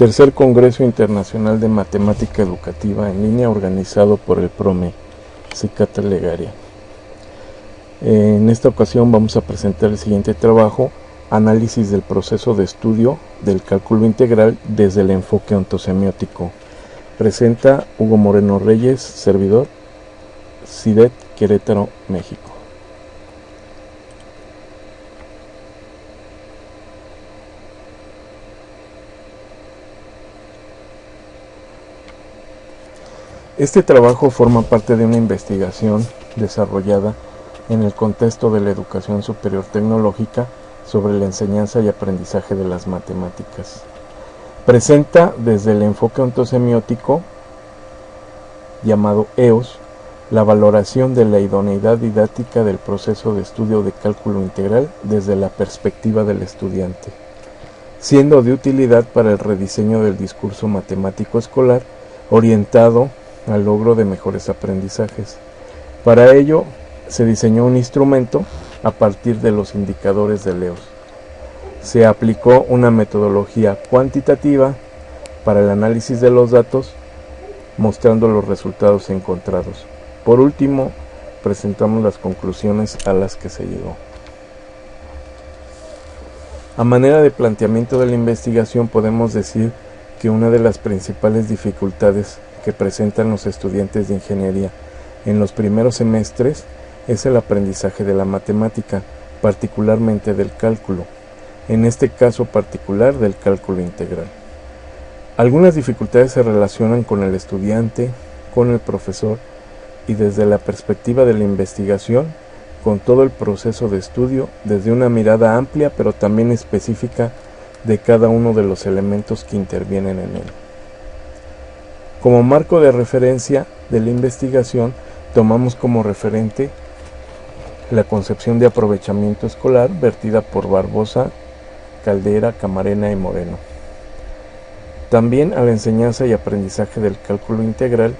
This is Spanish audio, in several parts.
Tercer Congreso Internacional de Matemática Educativa en línea organizado por el PROME, Cicata Legaria. En esta ocasión vamos a presentar el siguiente trabajo: análisis del proceso de estudio del cálculo integral desde el enfoque ontosemiótico. Presenta Hugo Moreno Reyes, servidor, CIDET, Querétaro, México. Este trabajo forma parte de una investigación desarrollada en el contexto de la educación superior tecnológica sobre la enseñanza y aprendizaje de las matemáticas. Presenta desde el enfoque ontosemiótico, llamado EOS, la valoración de la idoneidad didáctica del proceso de estudio de cálculo integral desde la perspectiva del estudiante, siendo de utilidad para el rediseño del discurso matemático escolar orientado al logro de mejores aprendizajes. Para ello, se diseñó un instrumento a partir de los indicadores de EOS. Se aplicó una metodología cuantitativa para el análisis de los datos, mostrando los resultados encontrados. Por último, presentamos las conclusiones a las que se llegó. A manera de planteamiento de la investigación, podemos decir que una de las principales dificultades que presentan los estudiantes de ingeniería en los primeros semestres es el aprendizaje de la matemática, particularmente del cálculo, en este caso particular del cálculo integral. Algunas dificultades se relacionan con el estudiante, con el profesor y desde la perspectiva de la investigación, con todo el proceso de estudio desde una mirada amplia pero también específica de cada uno de los elementos que intervienen en él. Como marco de referencia de la investigación, tomamos como referente la concepción de aprovechamiento escolar vertida por Barbosa, Caldera, Camarena y Moreno. También a la enseñanza y aprendizaje del cálculo integral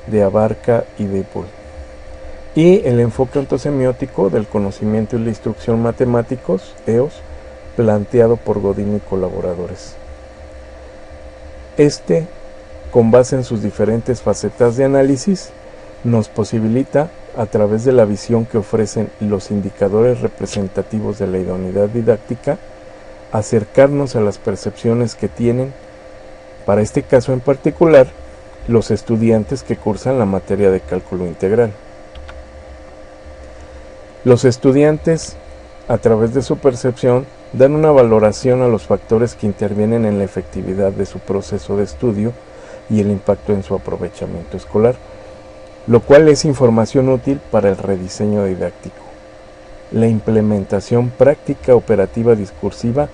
de Abarca y Dipol. Y el enfoque ontosemiótico del conocimiento y la instrucción matemáticos, EOS, planteado por Godín y colaboradores. Con base en sus diferentes facetas de análisis, nos posibilita, a través de la visión que ofrecen los indicadores representativos de la idoneidad didáctica, acercarnos a las percepciones que tienen, para este caso en particular, los estudiantes que cursan la materia de cálculo integral. Los estudiantes, a través de su percepción, dan una valoración a los factores que intervienen en la efectividad de su proceso de estudio y el impacto en su aprovechamiento escolar, lo cual es información útil para el rediseño didáctico, la implementación práctica operativa discursiva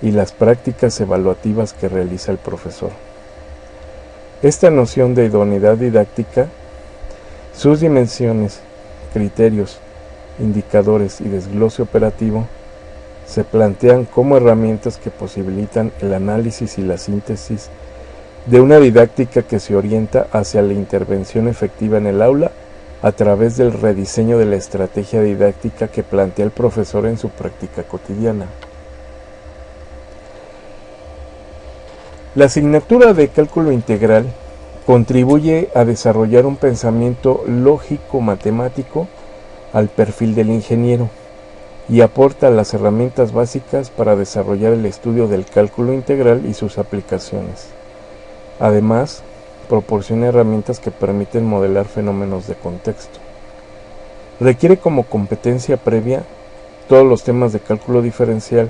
y las prácticas evaluativas que realiza el profesor. Esta noción de idoneidad didáctica, sus dimensiones, criterios, indicadores y desglose operativo se plantean como herramientas que posibilitan el análisis y la síntesis de una didáctica que se orienta hacia la intervención efectiva en el aula a través del rediseño de la estrategia didáctica que plantea el profesor en su práctica cotidiana. La asignatura de cálculo integral contribuye a desarrollar un pensamiento lógico-matemático al perfil del ingeniero y aporta las herramientas básicas para desarrollar el estudio del cálculo integral y sus aplicaciones. Además, proporciona herramientas que permiten modelar fenómenos de contexto. Requiere como competencia previa todos los temas de cálculo diferencial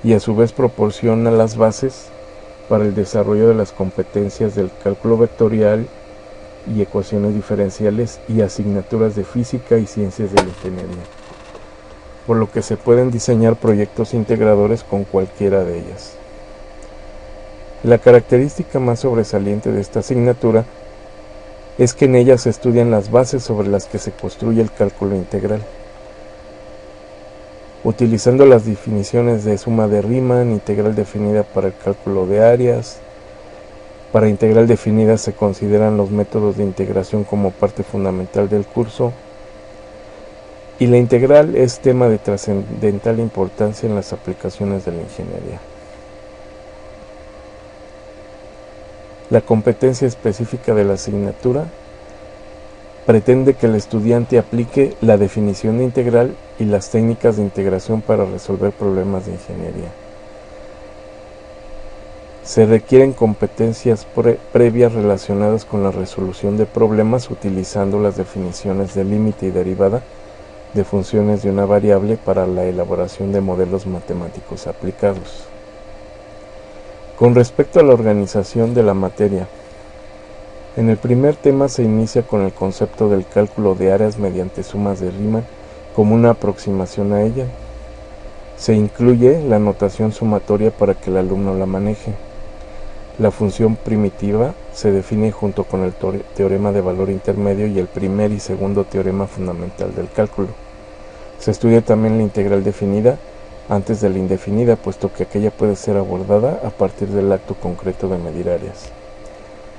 y a su vez proporciona las bases para el desarrollo de las competencias del cálculo vectorial y ecuaciones diferenciales y asignaturas de física y ciencias de la ingeniería, por lo que se pueden diseñar proyectos integradores con cualquiera de ellas. La característica más sobresaliente de esta asignatura es que en ella se estudian las bases sobre las que se construye el cálculo integral, utilizando las definiciones de suma de Riemann, integral definida para el cálculo de áreas. Para integral definida se consideran los métodos de integración como parte fundamental del curso, y la integral es tema de trascendental importancia en las aplicaciones de la ingeniería. La competencia específica de la asignatura pretende que el estudiante aplique la definición de integral y las técnicas de integración para resolver problemas de ingeniería. Se requieren competencias previas relacionadas con la resolución de problemas utilizando las definiciones de límite y derivada de funciones de una variable para la elaboración de modelos matemáticos aplicados. Con respecto a la organización de la materia, en el primer tema se inicia con el concepto del cálculo de áreas mediante sumas de Riemann como una aproximación a ella. Se incluye la notación sumatoria para que el alumno la maneje. La función primitiva se define junto con el teorema de valor intermedio y el primer y segundo teorema fundamental del cálculo. Se estudia también la integral definida antes de la indefinida, puesto que aquella puede ser abordada a partir del acto concreto de medir áreas.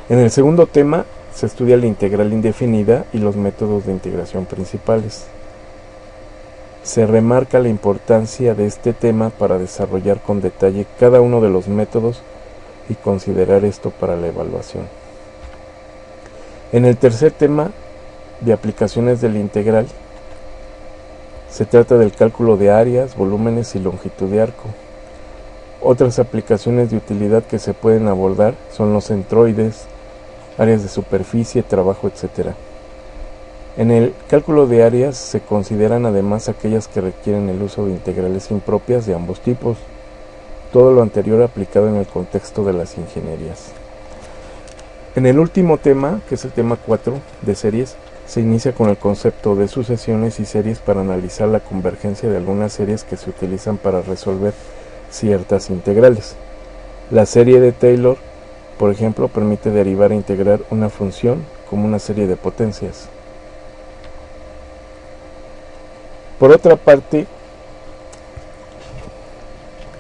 En el segundo tema se estudia la integral indefinida y los métodos de integración principales. Se remarca la importancia de este tema para desarrollar con detalle cada uno de los métodos y considerar esto para la evaluación. En el tercer tema de aplicaciones de la integral, se trata del cálculo de áreas, volúmenes y longitud de arco. Otras aplicaciones de utilidad que se pueden abordar son los centroides, áreas de superficie, trabajo, etc. En el cálculo de áreas se consideran además aquellas que requieren el uso de integrales impropias de ambos tipos. Todo lo anterior aplicado en el contexto de las ingenierías. En el último tema, que es el tema 4 de series, se inicia con el concepto de sucesiones y series para analizar la convergencia de algunas series que se utilizan para resolver ciertas integrales. La serie de Taylor, por ejemplo, permite derivar e integrar una función como una serie de potencias. Por otra parte,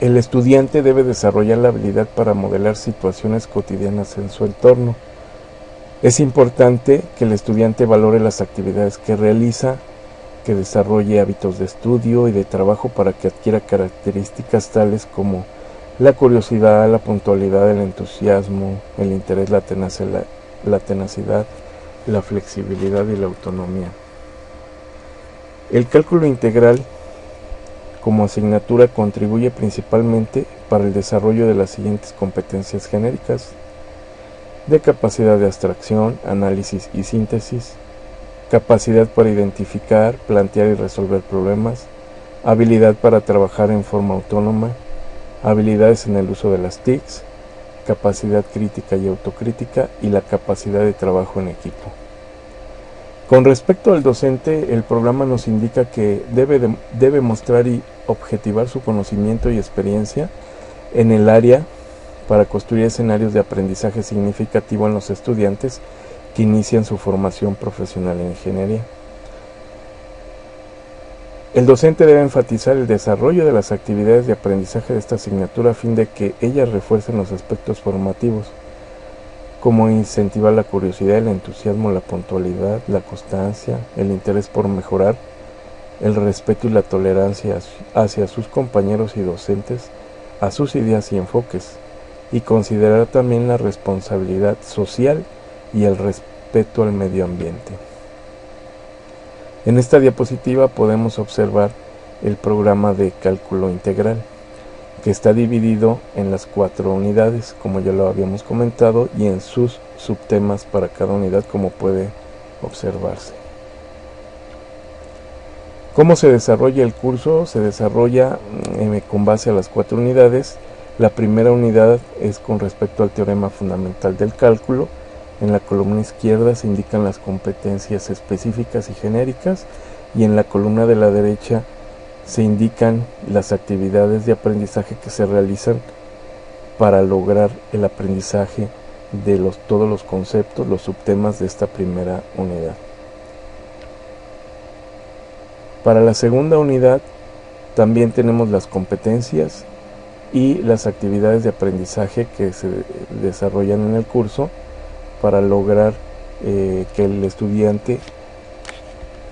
el estudiante debe desarrollar la habilidad para modelar situaciones cotidianas en su entorno. Es importante que el estudiante valore las actividades que realiza, que desarrolle hábitos de estudio y de trabajo para que adquiera características tales como la curiosidad, la puntualidad, el entusiasmo, el interés, la tenacidad, la flexibilidad y la autonomía. El cálculo integral como asignatura contribuye principalmente para el desarrollo de las siguientes competencias genéricas: de capacidad de abstracción, análisis y síntesis, capacidad para identificar, plantear y resolver problemas, habilidad para trabajar en forma autónoma, habilidades en el uso de las TICs, capacidad crítica y autocrítica y la capacidad de trabajo en equipo. Con respecto al docente, el programa nos indica que debe mostrar y objetivar su conocimiento y experiencia en el área para construir escenarios de aprendizaje significativo en los estudiantes que inician su formación profesional en ingeniería. El docente debe enfatizar el desarrollo de las actividades de aprendizaje de esta asignatura a fin de que ellas refuercen los aspectos formativos, como incentivar la curiosidad, el entusiasmo, la puntualidad, la constancia, el interés por mejorar, el respeto y la tolerancia hacia sus compañeros y docentes, a sus ideas y enfoques, y considerar también la responsabilidad social y el respeto al medio ambiente. En esta diapositiva podemos observar el programa de cálculo integral, que está dividido en las 4 unidades, como ya lo habíamos comentado, y en sus subtemas para cada unidad, como puede observarse. ¿Cómo se desarrolla el curso? Se desarrolla con base a las 4 unidades. La primera unidad es con respecto al teorema fundamental del cálculo. En la columna izquierda se indican las competencias específicas y genéricas, y en la columna de la derecha se indican las actividades de aprendizaje que se realizan para lograr el aprendizaje de todos los conceptos, los subtemas de esta primera unidad. Para la segunda unidad también tenemos las competencias y las actividades de aprendizaje que se desarrollan en el curso para lograr que el estudiante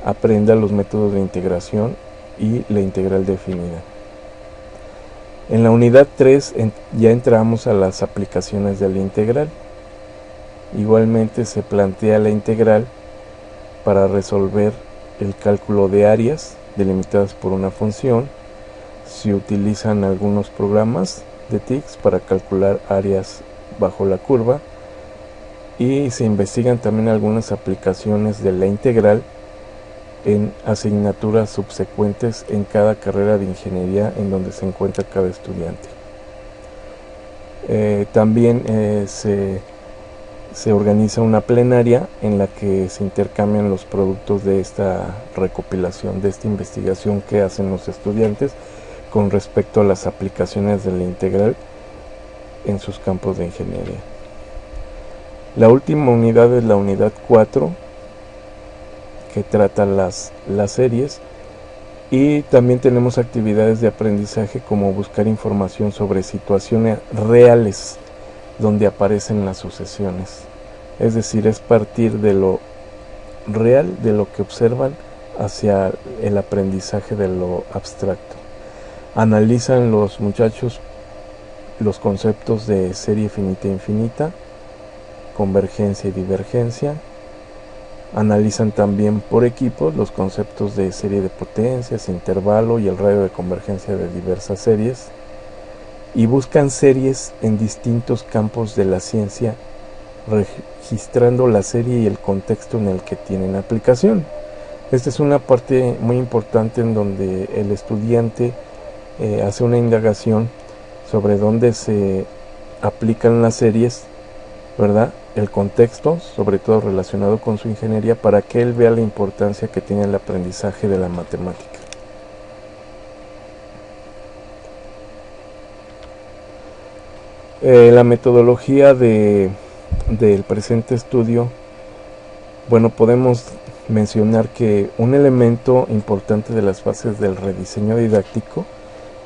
aprenda los métodos de integración y la integral definida. En la unidad 3 ya entramos a las aplicaciones de la integral. Igualmente se plantea la integral para resolver el cálculo de áreas delimitadas por una función. Se utilizan algunos programas de TICS para calcular áreas bajo la curva y se investigan también algunas aplicaciones de la integral en asignaturas subsecuentes en cada carrera de ingeniería en donde se encuentra cada estudiante. También se organiza una plenaria en la que se intercambian los productos de esta recopilación, de esta investigación que hacen los estudiantes con respecto a las aplicaciones de la integral en sus campos de ingeniería. La última unidad es la unidad 4, que trata las series, y también tenemos actividades de aprendizaje como buscar información sobre situaciones reales donde aparecen las sucesiones. Es decir, es partir de lo real, de lo que observan, hacia el aprendizaje de lo abstracto. Analizan los muchachos los conceptos de serie finita e infinita, convergencia y divergencia. Analizan también por equipos los conceptos de serie de potencias, intervalo y el radio de convergencia de diversas series, y buscan series en distintos campos de la ciencia, registrando la serie y el contexto en el que tienen aplicación. Esta es una parte muy importante en donde el estudiante hace una indagación sobre dónde se aplican las series, ¿verdad? El contexto, sobre todo relacionado con su ingeniería, para que él vea la importancia que tiene el aprendizaje de la matemática. La metodología del presente estudio, bueno, podemos mencionar que un elemento importante de las fases del rediseño didáctico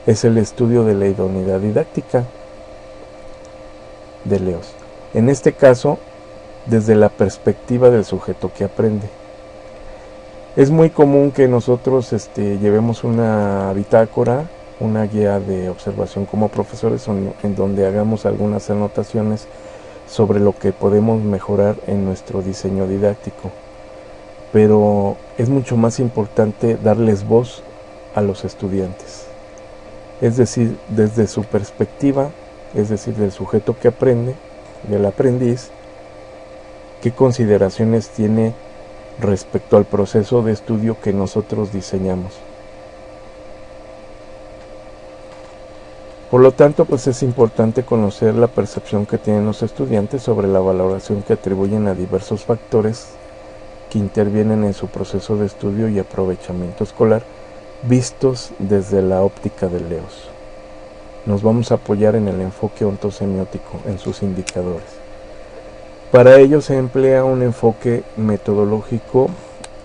es el estudio de la idoneidad didáctica de LEOS. En este caso, desde la perspectiva del sujeto que aprende. Es muy común que nosotros llevemos una bitácora, una guía de observación como profesores, en donde hagamos algunas anotaciones sobre lo que podemos mejorar en nuestro diseño didáctico. Pero es mucho más importante darles voz a los estudiantes. Es decir, desde su perspectiva, es decir, del sujeto que aprende, del aprendiz, qué consideraciones tiene respecto al proceso de estudio que nosotros diseñamos. Por lo tanto, pues es importante conocer la percepción que tienen los estudiantes sobre la valoración que atribuyen a diversos factores que intervienen en su proceso de estudio y aprovechamiento escolar, vistos desde la óptica de LEOS. Nos vamos a apoyar en el enfoque ontosemiótico, en sus indicadores. Para ello se emplea un enfoque metodológico,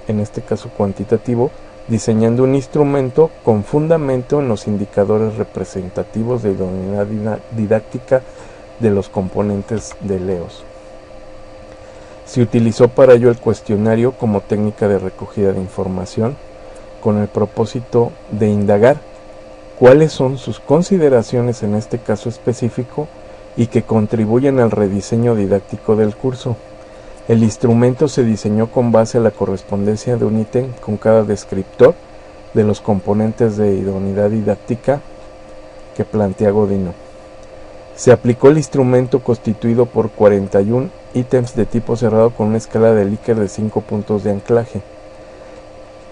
en este caso cuantitativo, diseñando un instrumento con fundamento en los indicadores representativos de idoneidad didáctica de los componentes de LEOS. Se utilizó para ello el cuestionario como técnica de recogida de información, con el propósito de indagar cuáles son sus consideraciones en este caso específico y que contribuyen al rediseño didáctico del curso. El instrumento se diseñó con base a la correspondencia de un ítem con cada descriptor de los componentes de idoneidad didáctica que plantea Godino. Se aplicó el instrumento constituido por 41 ítems de tipo cerrado con una escala de Likert de 5 puntos de anclaje.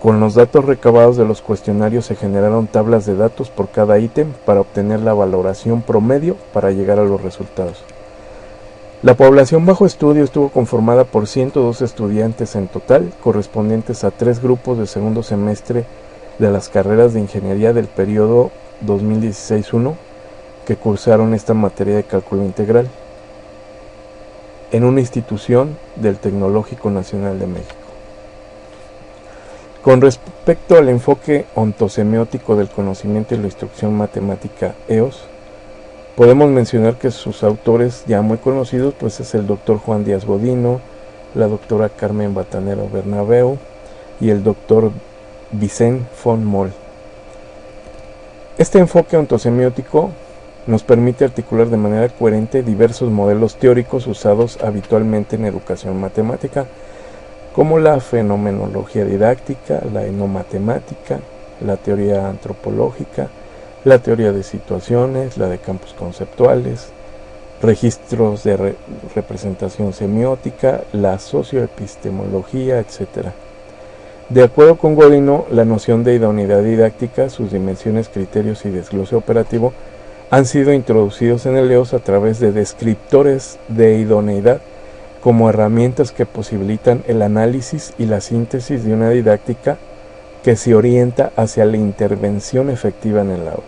Con los datos recabados de los cuestionarios se generaron tablas de datos por cada ítem para obtener la valoración promedio para llegar a los resultados. La población bajo estudio estuvo conformada por 102 estudiantes en total, correspondientes a 3 grupos de segundo semestre de las carreras de ingeniería del periodo 2016-1 que cursaron esta materia de cálculo integral en una institución del Tecnológico Nacional de México. Con respecto al enfoque ontosemiótico del conocimiento y la instrucción matemática EOS, podemos mencionar que sus autores ya muy conocidos pues es el doctor Juan Díaz Godino, la doctora Carmen Batanero Bernabeu y el doctor Vicent von Moll. Este enfoque ontosemiótico nos permite articular de manera coherente diversos modelos teóricos usados habitualmente en educación matemática, como la fenomenología didáctica, la enomatemática, la teoría antropológica, la teoría de situaciones, la de campos conceptuales, registros de representación semiótica, la socioepistemología, etc. De acuerdo con Godino, la noción de idoneidad didáctica, sus dimensiones, criterios y desglose operativo han sido introducidos en el EOS a través de descriptores de idoneidad como herramientas que posibilitan el análisis y la síntesis de una didáctica que se orienta hacia la intervención efectiva en el aula.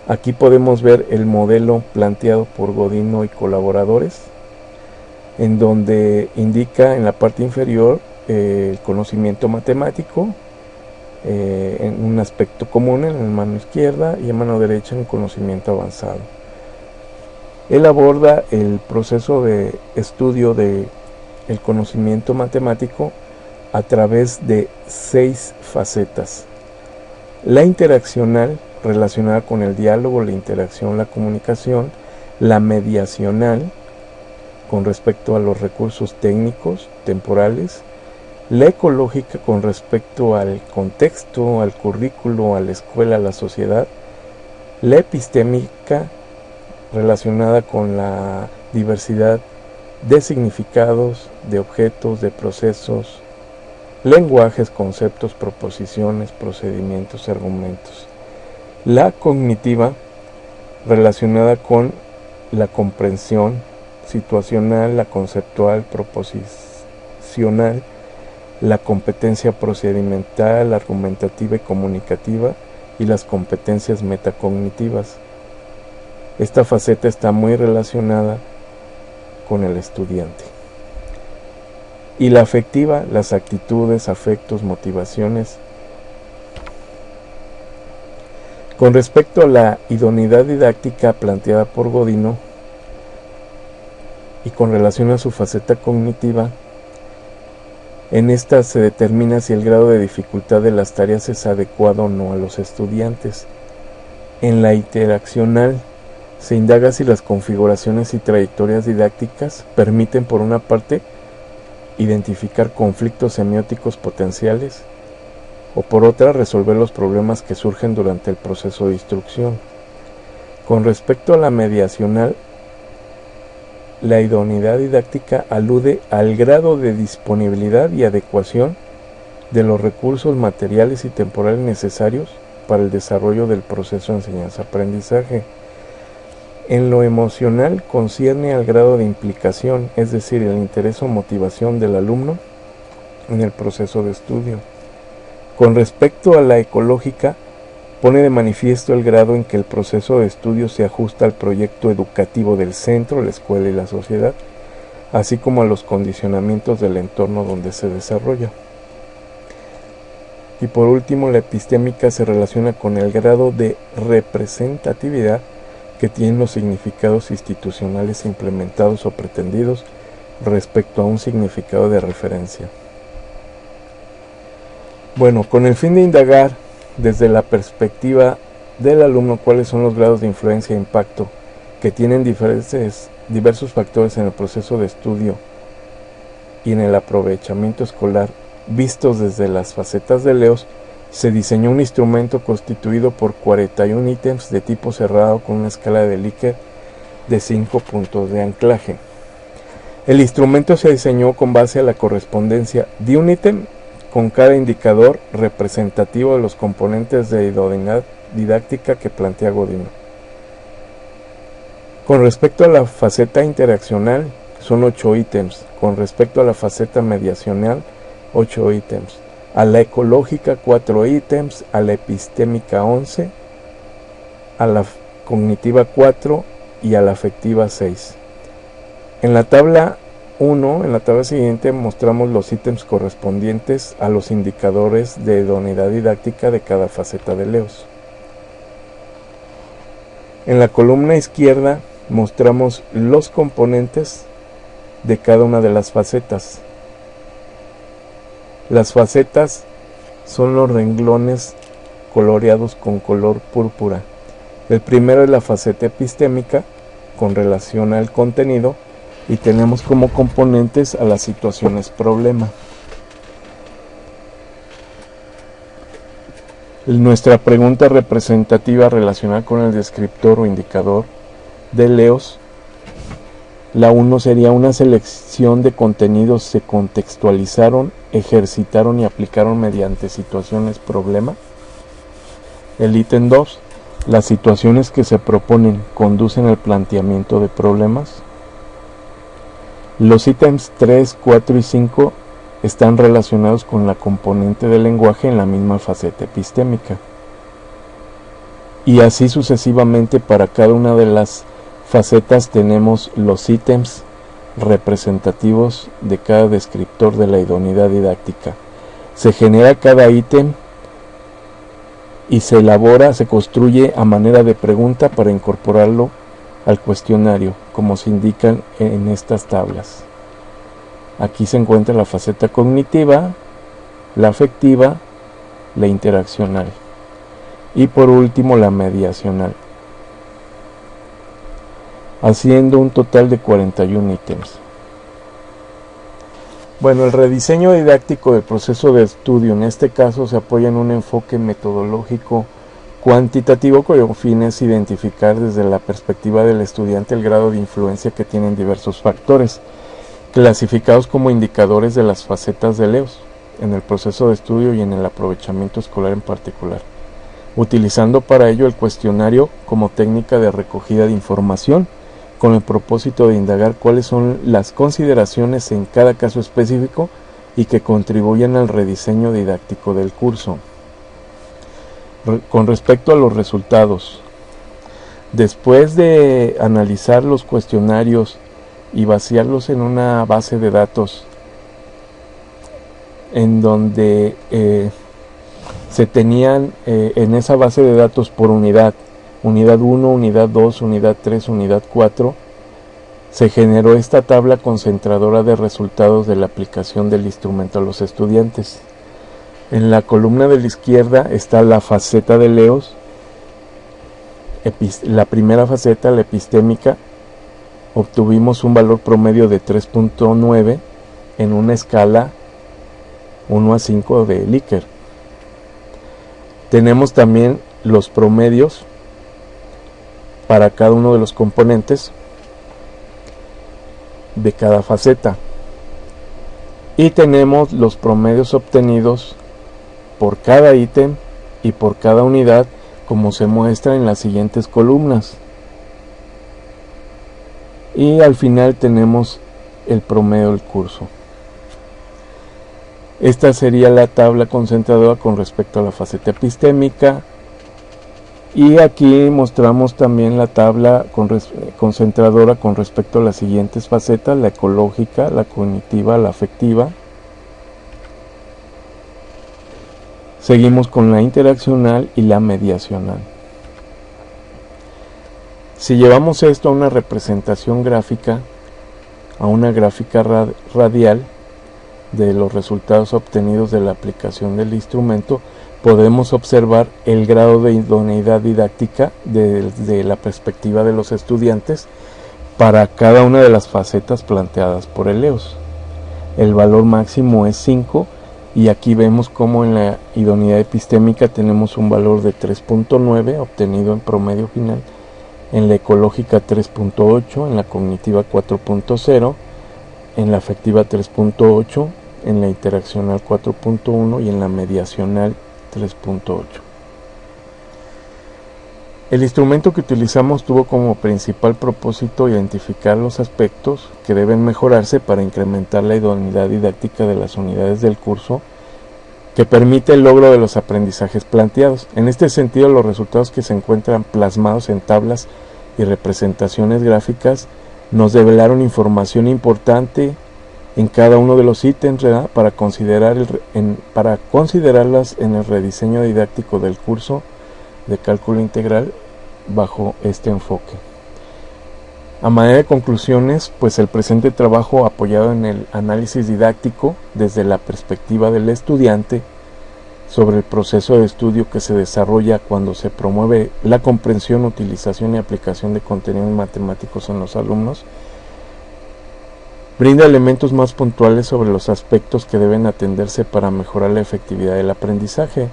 Aquí podemos ver el modelo planteado por Godino y colaboradores, en donde indica en la parte inferior el conocimiento matemático, en un aspecto común en la mano izquierda y en mano derecha en conocimiento avanzado. Él aborda el proceso de estudio del conocimiento matemático a través de 6 facetas. La interaccional, relacionada con el diálogo, la interacción, la comunicación; la mediacional, con respecto a los recursos técnicos, temporales; la ecológica, con respecto al contexto, al currículo, a la escuela, a la sociedad; la epistémica, relacionada con la diversidad de significados, de objetos, de procesos, lenguajes, conceptos, proposiciones, procedimientos, argumentos; la cognitiva, relacionada con la comprensión situacional, la conceptual, proposicional, la competencia procedimental, argumentativa y comunicativa, y las competencias metacognitivas. Esta faceta está muy relacionada con el estudiante. Y la afectiva, las actitudes, afectos, motivaciones. Con respecto a la idoneidad didáctica planteada por Godino y con relación a su faceta cognitiva, en esta se determina si el grado de dificultad de las tareas es adecuado o no a los estudiantes. En la interaccional se indaga si las configuraciones y trayectorias didácticas permiten, por una parte, identificar conflictos semióticos potenciales, o por otra, resolver los problemas que surgen durante el proceso de instrucción. Con respecto a la mediacional, la idoneidad didáctica alude al grado de disponibilidad y adecuación de los recursos materiales y temporales necesarios para el desarrollo del proceso de enseñanza-aprendizaje. En lo emocional concierne al grado de implicación, es decir, el interés o motivación del alumno en el proceso de estudio. Con respecto a la ecológica, pone de manifiesto el grado en que el proceso de estudio se ajusta al proyecto educativo del centro, la escuela y la sociedad, así como a los condicionamientos del entorno donde se desarrolla. Y por último, la epistémica se relaciona con el grado de representatividad que tienen los significados institucionales implementados o pretendidos respecto a un significado de referencia. Bueno, con el fin de indagar desde la perspectiva del alumno cuáles son los grados de influencia e impacto que tienen diversos factores en el proceso de estudio y en el aprovechamiento escolar vistos desde las facetas del EOS, se diseñó un instrumento constituido por 41 ítems de tipo cerrado con una escala de Likert de 5 puntos de anclaje. El instrumento se diseñó con base a la correspondencia de un ítem con cada indicador representativo de los componentes de idoneidad didáctica que plantea Godino. Con respecto a la faceta interaccional, son 8 ítems. Con respecto a la faceta mediacional, 8 ítems. A la ecológica, 4 ítems. A la epistémica, 11. A la cognitiva, 4. Y a la afectiva, 6. En la tabla 1, en la tabla siguiente, mostramos los ítems correspondientes a los indicadores de idoneidad didáctica de cada faceta del EOS. En la columna izquierda mostramos los componentes de cada una de las facetas. Las facetas son los renglones coloreados con color púrpura. El primero es la faceta epistémica con relación al contenido y tenemos como componentes a las situaciones problema. Nuestra pregunta representativa relacionada con el descriptor o indicador de LEOS, la 1 sería una selección de contenidos se contextualizaron, ejercitaron y aplicaron mediante situaciones problema. El ítem 2, las situaciones que se proponen conducen al planteamiento de problemas. Los ítems 3, 4 y 5 están relacionados con la componente del lenguaje en la misma faceta epistémica. Y así sucesivamente para cada una de las facetas tenemos los ítems representativos de cada descriptor de la idoneidad didáctica. Se genera cada ítem y se elabora, se construye a manera de pregunta para incorporarlo al cuestionario, como se indican en estas tablas. Aquí se encuentra la faceta cognitiva, la afectiva, la interaccional y por último la mediacional, haciendo un total de 41 ítems. Bueno, el rediseño didáctico del proceso de estudio en este caso se apoya en un enfoque metodológico cuantitativo cuyo fin es identificar desde la perspectiva del estudiante el grado de influencia que tienen diversos factores, clasificados como indicadores de las facetas de LEOS, en el proceso de estudio y en el aprovechamiento escolar en particular, utilizando para ello el cuestionario como técnica de recogida de información, con el propósito de indagar cuáles son las consideraciones en cada caso específico y que contribuyen al rediseño didáctico del curso. Con respecto a los resultados, después de analizar los cuestionarios y vaciarlos en una base de datos en donde se tenían en esa base de datos por unidad 1, unidad 2, unidad 3, unidad 4, se generó esta tabla concentradora de resultados de la aplicación del instrumento a los estudiantes. En la columna de la izquierda está la faceta de LEOS, la primera faceta, la epistémica. Obtuvimos un valor promedio de 3.9 en una escala 1 a 5 de Likert. Tenemos también los promedios para cada uno de los componentes de cada faceta. Y tenemos los promedios obtenidos por cada ítem y por cada unidad, como se muestra en las siguientes columnas. Y al final tenemos el promedio del curso. Esta sería la tabla concentradora con respecto a la faceta epistémica. Y aquí mostramos también la tabla concentradora con respecto a las siguientes facetas: la ecológica, la cognitiva, la afectiva. Seguimos con la interaccional y la mediacional. Si llevamos esto a una representación gráfica, a una gráfica radial de los resultados obtenidos de la aplicación del instrumento, podemos observar el grado de idoneidad didáctica desde la perspectiva de los estudiantes para cada una de las facetas planteadas por el LEOS. El valor máximo es 5 y aquí vemos como en la idoneidad epistémica tenemos un valor de 3.9 obtenido en promedio final, en la ecológica 3.8, en la cognitiva 4.0, en la afectiva 3.8, en la interaccional 4.1 y en la mediacional 3.8. El instrumento que utilizamos tuvo como principal propósito identificar los aspectos que deben mejorarse para incrementar la idoneidad didáctica de las unidades del curso que permite el logro de los aprendizajes planteados. En este sentido, los resultados que se encuentran plasmados en tablas y representaciones gráficas nos develaron información importante en cada uno de los ítems, ¿verdad?, para considerarlas en el rediseño didáctico del curso de cálculo integral bajo este enfoque. A manera de conclusiones, pues el presente trabajo apoyado en el análisis didáctico desde la perspectiva del estudiante sobre el proceso de estudio que se desarrolla cuando se promueve la comprensión, utilización y aplicación de contenidos matemáticos en los alumnos, brinda elementos más puntuales sobre los aspectos que deben atenderse para mejorar la efectividad del aprendizaje.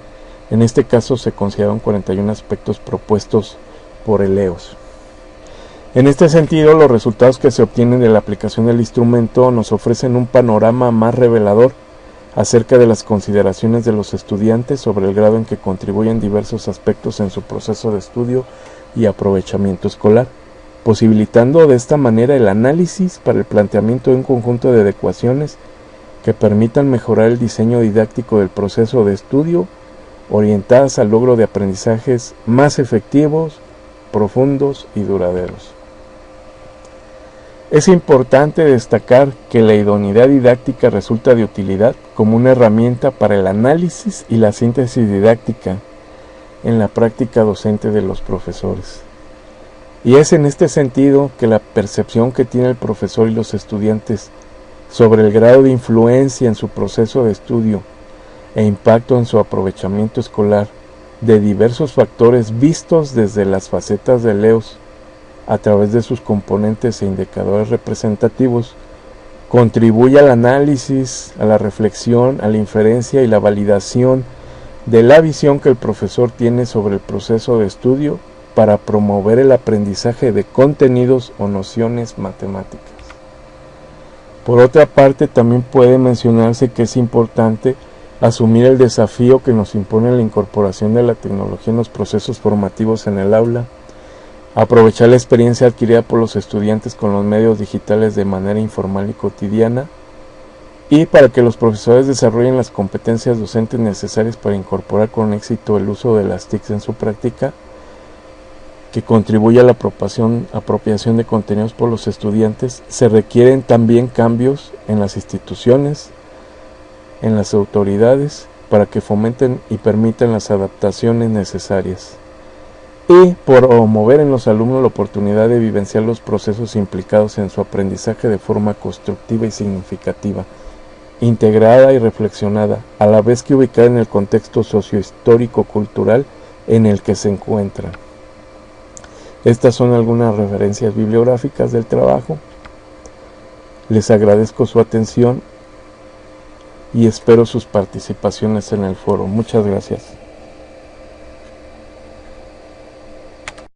En este caso se consideran 41 aspectos propuestos por el EOS. En este sentido, los resultados que se obtienen de la aplicación del instrumento nos ofrecen un panorama más revelador acerca de las consideraciones de los estudiantes sobre el grado en que contribuyen diversos aspectos en su proceso de estudio y aprovechamiento escolar, posibilitando de esta manera el análisis para el planteamiento de un conjunto de adecuaciones que permitan mejorar el diseño didáctico del proceso de estudio, orientadas al logro de aprendizajes más efectivos, profundos y duraderos. Es importante destacar que la idoneidad didáctica resulta de utilidad como una herramienta para el análisis y la síntesis didáctica en la práctica docente de los profesores. Y es en este sentido que la percepción que tiene el profesor y los estudiantes sobre el grado de influencia en su proceso de estudio e impacto en su aprovechamiento escolar de diversos factores vistos desde las facetas del EOS a través de sus componentes e indicadores representativos, contribuye al análisis, a la reflexión, a la inferencia y la validación de la visión que el profesor tiene sobre el proceso de estudio para promover el aprendizaje de contenidos o nociones matemáticas. Por otra parte, también puede mencionarse que es importante asumir el desafío que nos impone la incorporación de la tecnología en los procesos formativos en el aula, aprovechar la experiencia adquirida por los estudiantes con los medios digitales de manera informal y cotidiana, y para que los profesores desarrollen las competencias docentes necesarias para incorporar con éxito el uso de las TICs en su práctica, que contribuye a la apropiación de contenidos por los estudiantes. Se requieren también cambios en las instituciones, en las autoridades, para que fomenten y permitan las adaptaciones necesarias, y promover en los alumnos la oportunidad de vivenciar los procesos implicados en su aprendizaje de forma constructiva y significativa, integrada y reflexionada, a la vez que ubicada en el contexto sociohistórico-cultural en el que se encuentran. Estas son algunas referencias bibliográficas del trabajo. Les agradezco su atención y espero sus participaciones en el foro. Muchas gracias.